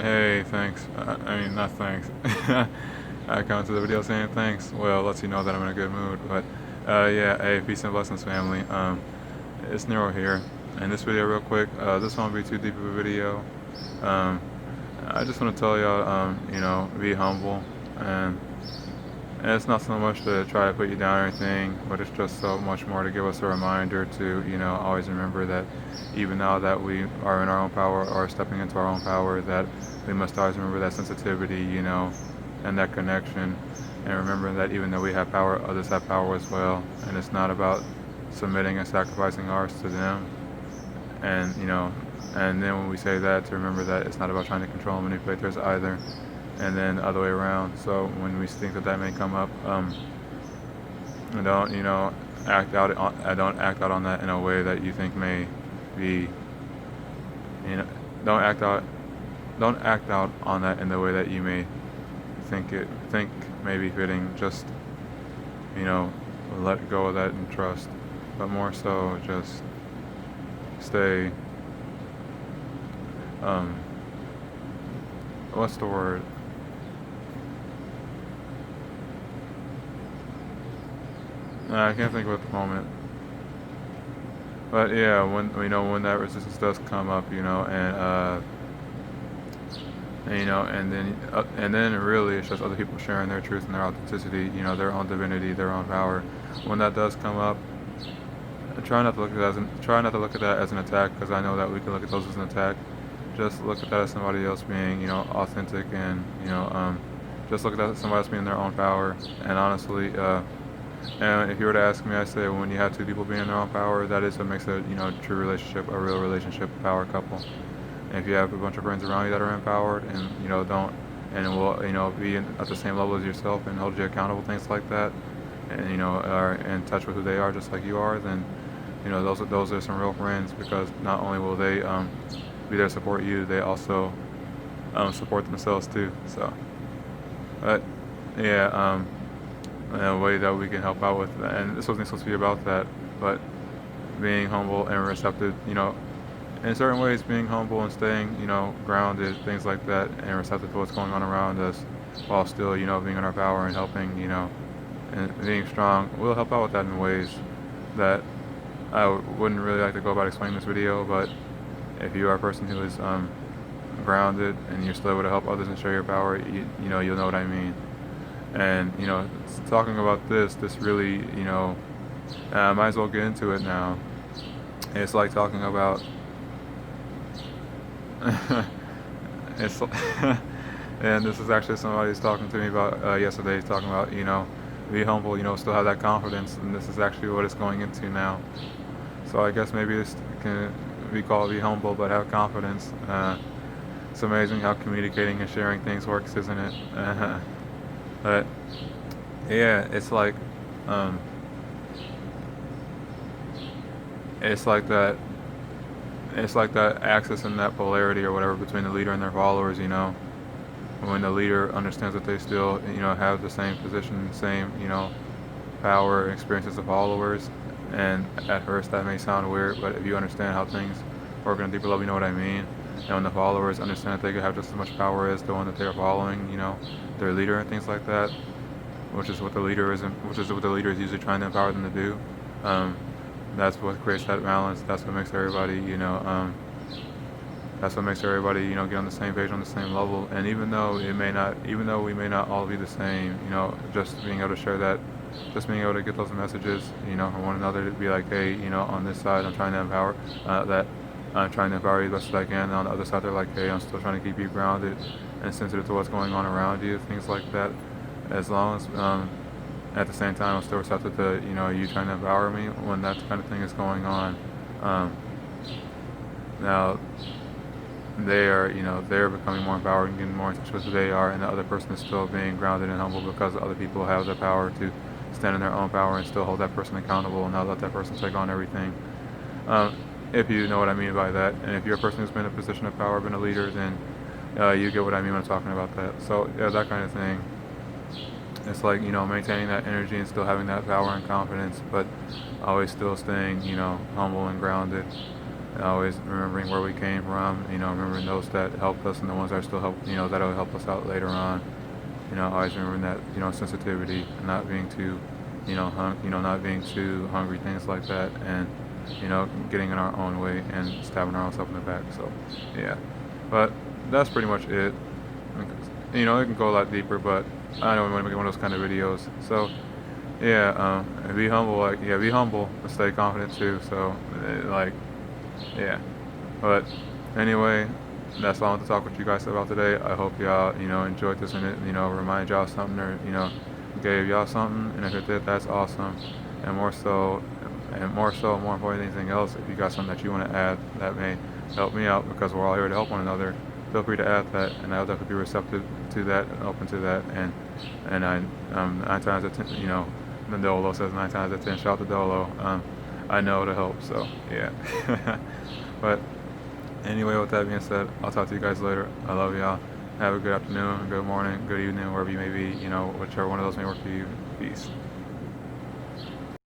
Hey, thanks. I mean, not thanks. I come to the video saying thanks. Well, lets you know that I'm in a good mood. But yeah, hey, peace and blessings, family. It's Nero here. In this video, real quick, this won't be too deep of a video. Um, I just want to tell y'all, be humble, and and it's not so much to try to put you down or anything, but it's just so much more to give us a reminder to, always remember that even now that we are in our own power or stepping into our own power, that we must always remember that sensitivity, and that connection. And remember that even though we have power, others have power as well. And it's not about submitting and sacrificing ours to them. And, and then when we say that, to remember that it's not about trying to control and manipulate theirs either, and then the other way around. So when we think that that may come up, don't act out don't act out on that in a way that you think may be, you know, don't act out don't act out on that in the way that you may think may be fitting. Just let go of that and trust, but more so just stay. What's the word? I can't think of it at the moment. But yeah, when that resistance does come up, and then really it's just other people sharing their truth and their authenticity, their own divinity, their own power. When that does come up, try not to look at that as an attack, because I know that we can look at those as an attack. Just look at that as somebody else being, authentic, and just look at that as somebody else being in their own power. And honestly, and if you were to ask me, I say when you have two people being in their own power, that is what makes a true relationship, a real relationship, a power couple. And if you have a bunch of friends around you that are empowered and don't and will be at the same level as yourself and hold you accountable, things like that, and are in touch with who they are just like you are, then those are some real friends, because not only will they be there to support you, they also support themselves too. So, but yeah, a way that we can help out with that, and this wasn't supposed to be about that, but being humble and receptive, in certain ways, being humble and staying, grounded, things like that, and receptive to what's going on around us, while still, being in our power and helping, and being strong, will help out with that in ways that I wouldn't really like to go about explaining this video. But if you are a person who is grounded and you're still able to help others and share your power, you'll know what I mean. And talking about this really, I might as well get into it now. It's like talking about it's and this is actually somebody who's talking to me about yesterday. He's talking about be humble, still have that confidence, and this is actually what it's going into now. So I guess maybe this can be called be humble but have confidence. It's amazing how communicating and sharing things works, isn't it? But yeah, it's like that. It's like that axis and that polarity or whatever between the leader and their followers. When the leader understands that they still have the same position, same power and experience as the followers. And at first that may sound weird, but if you understand how things work on a deeper level, you know what I mean. And when the followers understand that they can have just as much power as the one that they're following, their leader and things like that, which is what the leader is usually trying to empower them to do. That's what creates that balance. That's what makes everybody, get on the same page, on the same level. And even though we may not all be the same, just being able to share that, just being able to get those messages, from one another, to be like, hey, on this side, I'm trying to empower you as best as I can. And on the other side, they're like, hey, I'm still trying to keep you grounded and sensitive to what's going on around you, things like that. As long as at the same time, I'm still receptive to you trying to empower me when that kind of thing is going on. Now they're becoming more empowered and getting more in touch with who they are, and the other person is still being grounded and humble because other people have the power to stand in their own power and still hold that person accountable and not let that person take on everything. If you know what I mean by that, and if you're a person who's been in a position of power, been a leader, then you get what I mean when I'm talking about that. So yeah, that kind of thing. It's like, maintaining that energy and still having that power and confidence, but always still staying, humble and grounded. and always remembering where we came from, remembering those that helped us and the ones that are still help, that'll help us out later on. Always remembering that, sensitivity, and not being too, not being too hungry, things like that, and, getting in our own way and stabbing our own self in the back. So, yeah. But that's pretty much it. It can go a lot deeper, but I know we want to make one of those kind of videos. So, yeah, and be humble. Be humble and stay confident too. So, yeah. But anyway, that's all I want to talk with you guys about today. I hope y'all, enjoyed this and it, remind y'all something or, gave y'all something. And if it did, that's awesome. And more so, more important than anything else, if you got something that you want to add that may help me out, because we're all here to help one another, feel free to add that, and I'll definitely be receptive to that and open to that. And I, 9 times out of 10, the Dolo says 9 times out of 10, shout out to Dolo. I know it'll help, so yeah. But anyway, with that being said, I'll talk to you guys later. I love y'all. Have a good afternoon, good morning, good evening, wherever you may be, whichever one of those may work for you. Peace.